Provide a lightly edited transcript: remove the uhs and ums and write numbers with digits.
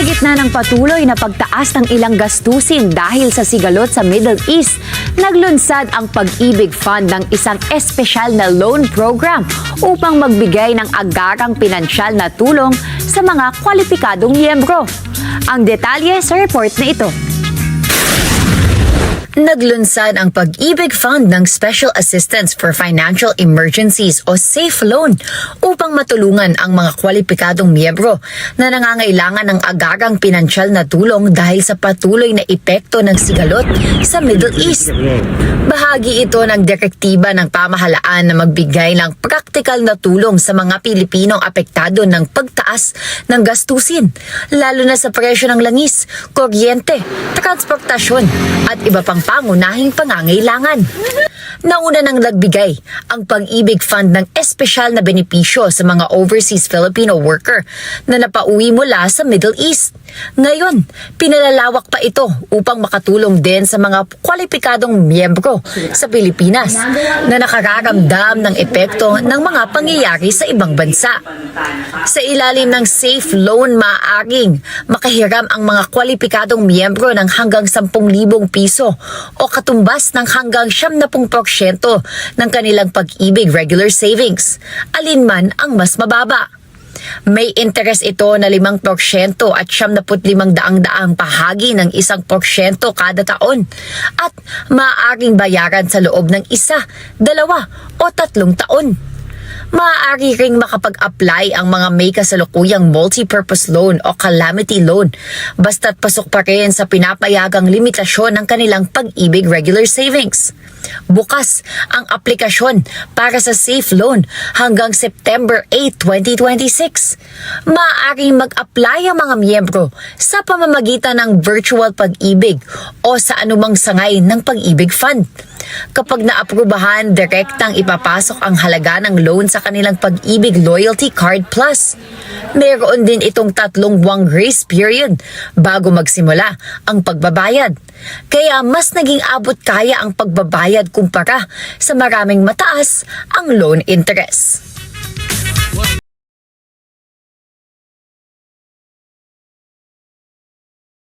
Sa gitna ng patuloy na pagtaas ng ilang gastusin dahil sa sigalot sa Middle East, naglunsad ang Pag-ibig Fund ng isang espesyal na loan program upang magbigay ng agarang pinansyal na tulong sa mga kwalipikadong miyembro. Ang detalye sa report na ito. Naglunsad ang Pag-ibig Fund ng Special Assistance for Financial Emergencies o SAFE Loan upang matulungan ang mga kwalipikadong miyembro na nangangailangan ng agarang pinansyal na tulong dahil sa patuloy na epekto ng sigalot sa Middle East. Bahagi ito ng direktiba ng pamahalaan na magbigay ng praktikal na tulong sa mga Pilipinong apektado ng pagtaas ng gastusin, lalo na sa presyo ng langis, kuryente, transportasyon at iba pang pangunahing pangangailangan. Nauna nang nagbigay ang Pag-ibig Fund ng espesyal na benepisyo sa mga overseas Filipino worker na napauwi mula sa Middle East. Ngayon, pinalalawak pa ito upang makatulong din sa mga kwalipikadong miyembro sa Pilipinas na nakararamdam ng epekto ng mga pangyayari sa ibang bansa. Sa ilalim ng SAFE Loan, maaaring makahiram ang mga kwalipikadong miyembro ng hanggang 10,000 piso o katumbas ng hanggang 70% ng kanilang Pag-ibig regular savings, alinman ang mas mababa. May interes ito na 5% at 75 daang bahagi ng 1% kada taon at maaaring bayaran sa loob ng 1, 2 o 3 taon. Maaari ring makapag-apply ang mga may kasalukuyang multi-purpose loan o calamity loan basta't pasok pa rin sa pinapayagang limitasyon ng kanilang Pag-ibig regular savings. Bukas ang aplikasyon para sa SAFE Loan hanggang September 8, 2026. Maaaring mag-apply ang mga miyembro sa pamamagitan ng virtual Pag-ibig o sa anumang sangay ng Pag-ibig Fund. Kapag naaprubahan, direktang ipapasok ang halaga ng loan sa kanilang Pag-ibig Loyalty Card Plus. Meron din itong 3 buwang grace period bago magsimula ang pagbabayad. Kaya mas naging abot kaya ang pagbabayad kumpara sa maraming mataas ang loan interest.